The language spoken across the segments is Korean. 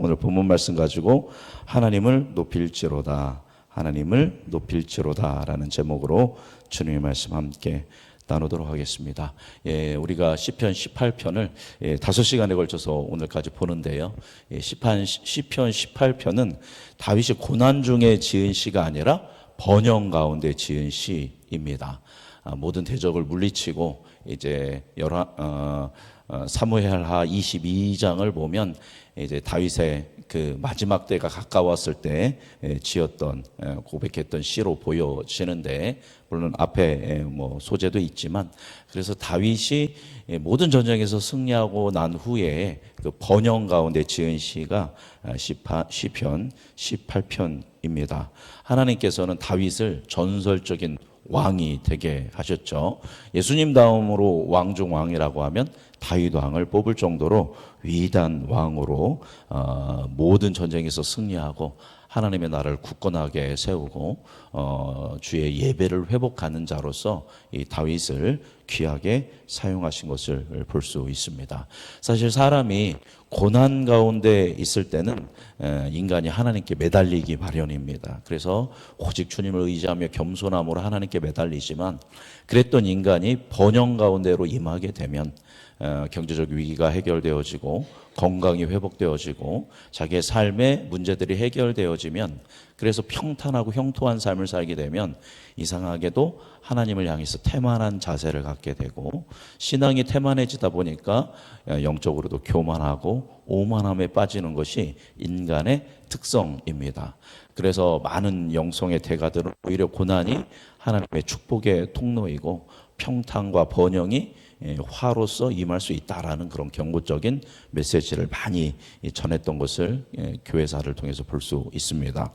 오늘 본문 말씀 가지고 하나님을 높일지로다, 하나님을 높일지로다 라는 제목으로 주님의 말씀 함께 나누도록 하겠습니다. 우리가 시편 18편을 5시간에 걸쳐서 오늘까지 보는데요. 시편 18편은 다윗이 고난 중에 지은 시가 아니라 번영 가운데 지은 시입니다. 모든 대적을 물리치고 이제 사무엘하 22장을 보면 이제 다윗의 그 마지막 때가 가까웠을 때 지었던 고백했던 시로 보여지는데, 물론 앞에 뭐 소재도 있지만, 그래서 다윗이 모든 전쟁에서 승리하고 난 후에 그 번영 가운데 지은 시가 시편 18편입니다. 하나님께서는 다윗을 전설적인 왕이 되게 하셨죠. 예수님 다음으로 왕 중 왕이라고 하면 다윗 왕을 뽑을 정도로 위대한 왕으로 모든 전쟁에서 승리하고 하나님의 나라를 굳건하게 세우고 주의 예배를 회복하는 자로서 이 다윗을 귀하게 사용하신 것을 볼 수 있습니다. 사실 사람이 고난 가운데 있을 때는 인간이 하나님께 매달리기 마련입니다. 그래서 오직 주님을 의지하며 겸손함으로 하나님께 매달리지만, 그랬던 인간이 번영 가운데로 임하게 되면 경제적 위기가 해결되어지고 건강이 회복되어지고 자기의 삶의 문제들이 해결되어지면, 그래서 평탄하고 형통한 삶을 살게 되면 이상하게도 하나님을 향해서 태만한 자세를 갖게 되고, 신앙이 태만해지다 보니까 영적으로도 교만하고 오만함에 빠지는 것이 인간의 특성입니다. 그래서 많은 영성의 대가들은 오히려 고난이 하나님의 축복의 통로이고 평탄과 번영이 화로서 임할 수 있다라는 그런 경고적인 메시지를 많이 전했던 것을 교회사를 통해서 볼 수 있습니다.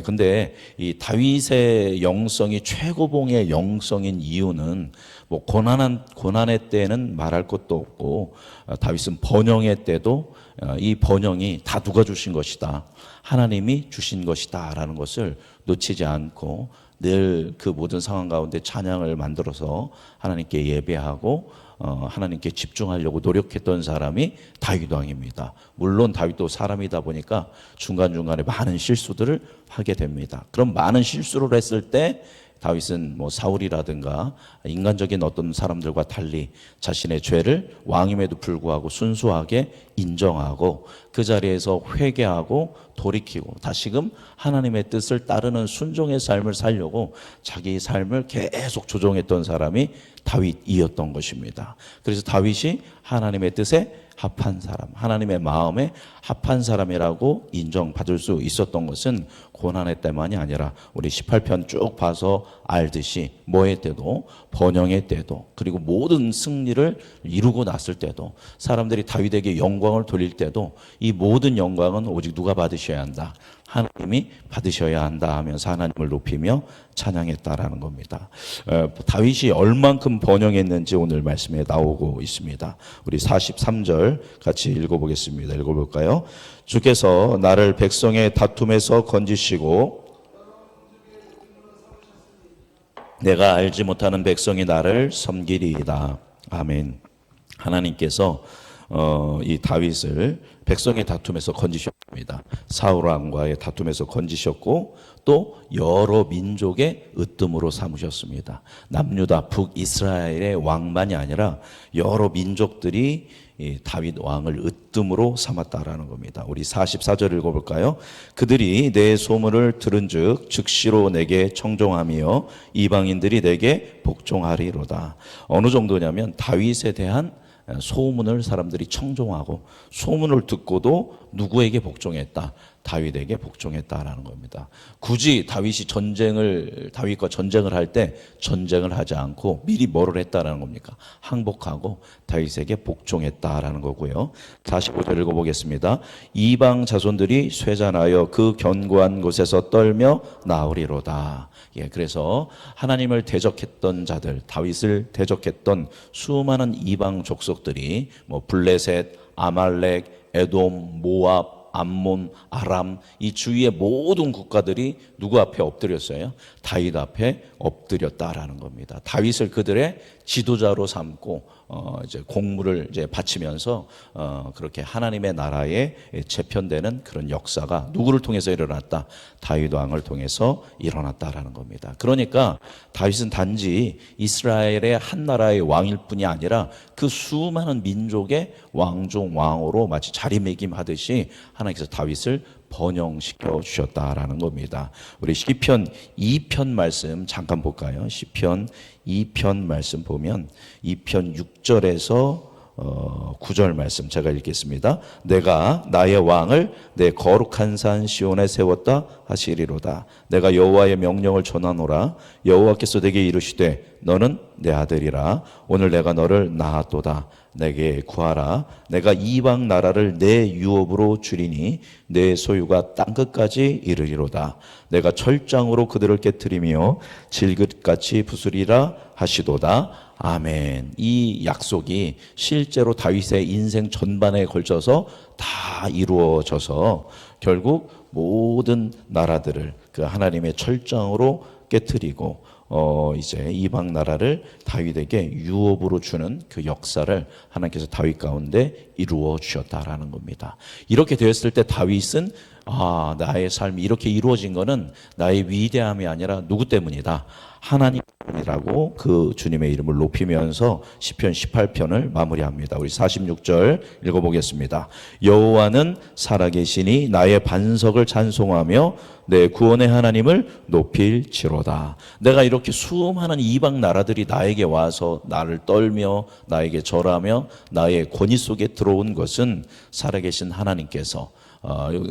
근데 이 다윗의 영성이 최고봉의 영성인 이유는 뭐 고난의 때는 말할 것도 없고, 다윗은 번영의 때도 이 번영이 다 누가 주신 것이다, 하나님이 주신 것이다라는 것을 놓치지 않고 늘 그 모든 상황 가운데 찬양을 만들어서 하나님께 예배하고 하나님께 집중하려고 노력했던 사람이 다윗 왕입니다. 물론 다윗도 사람이다 보니까 중간중간에 많은 실수들을 하게 됩니다. 그럼 많은 실수를 했을 때 다윗은 뭐 사울이라든가 인간적인 어떤 사람들과 달리 자신의 죄를 왕임에도 불구하고 순수하게 인정하고 그 자리에서 회개하고 돌이키고 다시금 하나님의 뜻을 따르는 순종의 삶을 살려고 자기 삶을 계속 조정했던 사람이 다윗이었던 것입니다. 그래서 다윗이 하나님의 뜻에 합한 사람, 하나님의 마음에 합한 사람이라고 인정받을 수 있었던 것은 고난의 때만이 아니라 우리 18편 쭉 봐서 알듯이 모의 때도 번영의 때도 그리고 모든 승리를 이루고 났을 때도 사람들이 다윗에게 영광을 돌릴 때도 이 모든 영광은 오직 누가 받으셔야 한다, 하나님이 받으셔야 한다 하면서 하나님을 높이며 찬양했다라는 겁니다. 다윗이 얼만큼 번영했는지 오늘 말씀에 나오고 있습니다. 우리 43절 같이 읽어보겠습니다. 읽어볼까요? 주께서 나를 백성의 다툼에서 건지시고 내가 알지 못하는 백성이 나를 섬기리이다. 아멘. 하나님께서 이 다윗을 백성의 다툼에서 건지셨습니다. 사울 왕과의 다툼에서 건지셨고 또 여러 민족의 으뜸으로 삼으셨습니다. 남유다 북이스라엘의 왕만이 아니라 여러 민족들이 이 다윗 왕을 으뜸으로 삼았다라는 겁니다. 우리 44절 읽어볼까요? 그들이 내 소문을 들은즉 즉시로 내게 청종하며 이방인들이 내게 복종하리로다. 어느 정도냐면 다윗에 대한 소문을 사람들이 청종하고 소문을 듣고도 누구에게 복종했다? 다윗에게 복종했다라는 겁니다. 굳이 다윗과 전쟁을 할 때 전쟁을 하지 않고 미리 뭐를 했다라는 겁니까? 항복하고 다윗에게 복종했다라는 거고요. 45절 읽어보겠습니다. 이방 자손들이 쇠잔하여 그 견고한 곳에서 떨며 나으리로다. 그래서 하나님을 대적했던 자들, 다윗을 대적했던 수많은 이방 족속들이 뭐 블레셋, 아말렉, 에돔, 모압, 암몬, 아람, 이 주위의 모든 국가들이 누구 앞에 엎드렸어요? 다윗 앞에 엎드렸다라는 겁니다. 다윗을 그들의 지도자로 삼고 이제 공물을 이제 바치면서 그렇게 하나님의 나라에 재편되는 그런 역사가 누구를 통해서 일어났다? 다윗 왕을 통해서 일어났다라는 겁니다. 그러니까 다윗은 단지 이스라엘의 한 나라의 왕일 뿐이 아니라 그 수많은 민족의 왕중 왕으로 마치 자리매김하듯이 하나님께서 다윗을 번영시켜 주셨다라는 겁니다. 우리 시편 2편 말씀 잠깐 볼까요? 시편 2편 말씀 보면 2편 6절에서 9절 말씀 제가 읽겠습니다. 내가 나의 왕을 내 거룩한 산 시온에 세웠다 하시리로다. 내가 여호와의 명령을 전하노라. 여호와께서 내게 이르시되 너는 내 아들이라. 오늘 내가 너를 낳았도다. 내게 구하라. 내가 이방 나라를 내 유업으로 주리니 내 소유가 땅끝까지 이르리로다. 내가 철장으로 그들을 깨트리며 질긋같이 부수리라 하시도다. 아멘. 이 약속이 실제로 다윗의 인생 전반에 걸쳐서 다 이루어져서 결국 모든 나라들을 그 하나님의 철장으로 깨트리고 이제 이방 나라를 다윗에게 유업으로 주는 그 역사를 하나님께서 다윗 가운데 이루어 주셨다라는 겁니다. 이렇게 되었을 때 다윗은 나의 삶이 이렇게 이루어진 거는 나의 위대함이 아니라 누구 때문이다? 하나님 때문이라고 그 주님의 이름을 높이면서 시편 18편을 마무리합니다. 우리 46절 읽어보겠습니다. 여호와는 살아계시니 나의 반석을 찬송하며 내 구원의 하나님을 높일지로다. 내가 이렇게 수많은 이방 나라들이 나에게 와서 나를 떨며 나에게 절하며 나의 권위 속에 들어온 것은 살아계신 하나님께서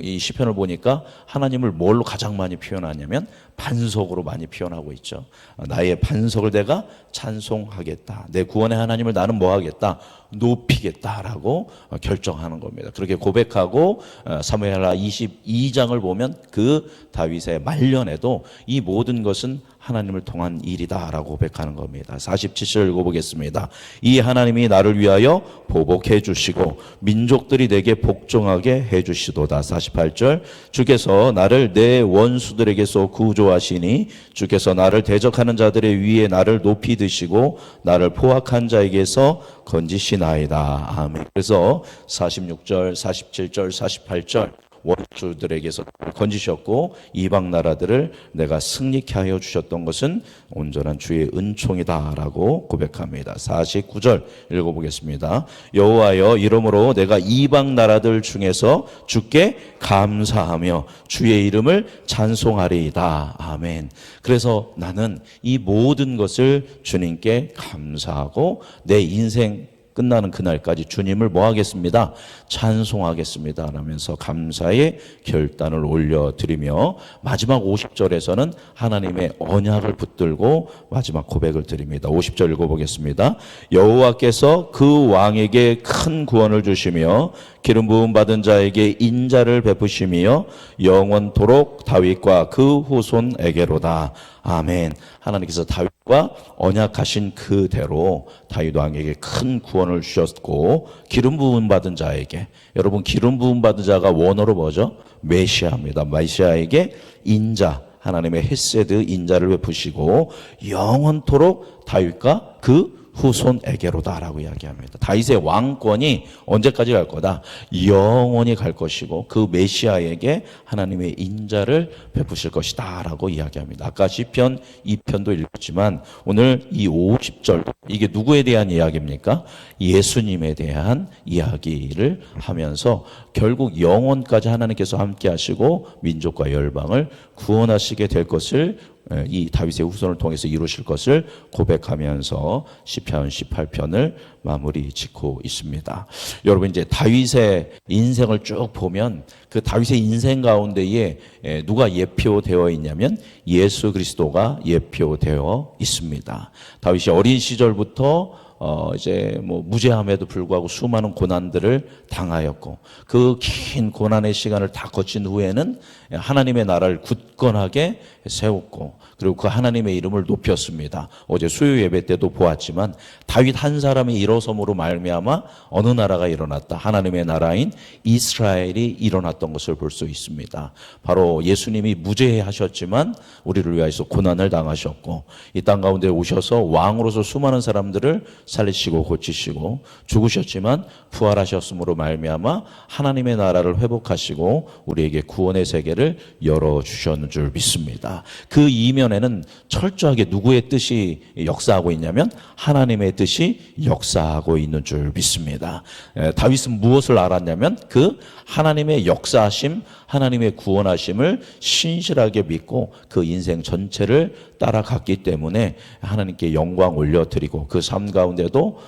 이 시편을 보니까 하나님을 뭘로 가장 많이 표현하냐면 반석으로 많이 표현하고 있죠. 나의 반석을 내가 찬송하겠다. 내 구원의 하나님을 나는 뭐 하겠다? 높이겠다라고 결정하는 겁니다. 그렇게 고백하고 사무엘하 22장을 보면 그 다윗의 말년에도 이 모든 것은 하나님을 통한 일이다라고 고백하는 겁니다. 47절 읽어보겠습니다. 이 하나님이 나를 위하여 보복해 주시고 민족들이 내게 복종하게 해 주시도다. 48절 주께서 나를 내 원수들에게서 구조하시니 주께서 나를 대적하는 자들의 위에 나를 높이 드시고 나를 포악한 자에게서 건지시나이다. 아멘. 그래서 46절, 47절, 48절 원수들에게서 건지셨고 이방 나라들을 내가 승리케 하여 주셨던 것은 온전한 주의 은총이다라고 고백합니다. 49절 읽어보겠습니다. 여호와여 이러므로 내가 이방 나라들 중에서 주께 감사하며 주의 이름을 찬송하리이다. 아멘. 그래서 나는 이 모든 것을 주님께 감사하고 내 인생 끝나는 그날까지 주님을 뭐 하겠습니다? 찬송하겠습니다. 라면서 감사의 결단을 올려드리며 마지막 50절에서는 하나님의 언약을 붙들고 마지막 고백을 드립니다. 50절 읽어보겠습니다. 여호와께서 그 왕에게 큰 구원을 주시며 기름 부음 받은 자에게 인자를 베푸시며 영원토록 다윗과 그 후손에게로다. 아멘. 하나님께서 다윗과 언약하신 그대로 다윗 왕에게 큰 구원을 주셨고 기름 부음 받은 자에게, 여러분 기름 부음 받은 자가 원어로 뭐죠? 메시아입니다. 메시아에게 인자, 하나님의 헤세드 인자를 베푸시고 영원토록 다윗과 그 후손에게로다라고 이야기합니다. 다윗의 왕권이 언제까지 갈 거다? 영원히 갈 것이고 그 메시아에게 하나님의 인자를 베푸실 것이다라고 이야기합니다. 아까 시편 2편도 읽었지만 오늘 이 50절 이게 누구에 대한 이야기입니까? 예수님에 대한 이야기를 하면서 결국 영원까지 하나님께서 함께 하시고 민족과 열방을 구원하시게 될 것을 이 다윗의 후손을 통해서 이루실 것을 고백하면서 시편 18편을 마무리 짓고 있습니다. 여러분 이제 다윗의 인생을 쭉 보면 그 다윗의 인생 가운데에 누가 예표되어 있냐면 예수 그리스도가 예표되어 있습니다. 다윗이 어린 시절부터 이제 뭐 무죄함에도 불구하고 수많은 고난들을 당하였고 그 긴 고난의 시간을 다 거친 후에는 하나님의 나라를 굳건하게 세웠고 그리고 그 하나님의 이름을 높였습니다. 어제 수요 예배 때도 보았지만 다윗 한 사람이 일어섬으로 말미암아 어느 나라가 일어났다. 하나님의 나라인 이스라엘이 일어났던 것을 볼 수 있습니다. 바로 예수님이 무죄하셨지만 우리를 위하여서 고난을 당하셨고 이 땅 가운데 오셔서 왕으로서 수많은 사람들을 살리시고 고치시고 죽으셨지만 부활하셨으므로 말미암아 하나님의 나라를 회복하시고 우리에게 구원의 세계를 열어주셨는 줄 믿습니다. 그 이면에는 철저하게 누구의 뜻이 역사하고 있냐면 하나님의 뜻이 역사하고 있는 줄 믿습니다. 다윗은 무엇을 알았냐면 그 하나님의 역사하심, 하나님의 구원하심을 신실하게 믿고 그 인생 전체를 따라갔기 때문에 하나님께 영광 올려드리고 그 삶 가운데도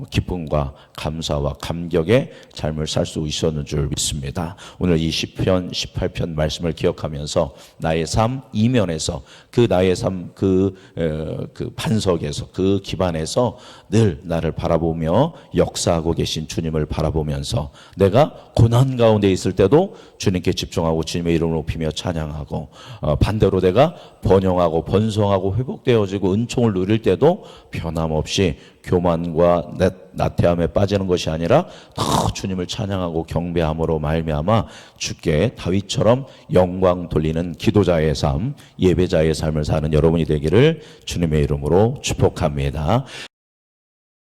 기쁨과 감사와 감격의 삶을 살 수 있었는 줄 믿습니다. 오늘 이 시편 18편 말씀을 기억하면서 나의 삶 이면에서 그 나의 삶 그 반석에서 그 기반에서 늘 나를 바라보며 역사하고 계신 주님을 바라보면서 내가 고난 가운데 있을 때도 주님께 집중하고 주님의 이름을 높이며 찬양하고 반대로 내가 번영하고 번성하고 회복되어지고 은총을 누릴 때도 변함없이 교만과 나태함에 빠지는 것이 아니라 더 주님을 찬양하고 경배함으로 말미암아 주께 다윗처럼 영광 돌리는 기도자의 삶, 예배자의 삶을 사는 여러분이 되기를 주님의 이름으로 축복합니다.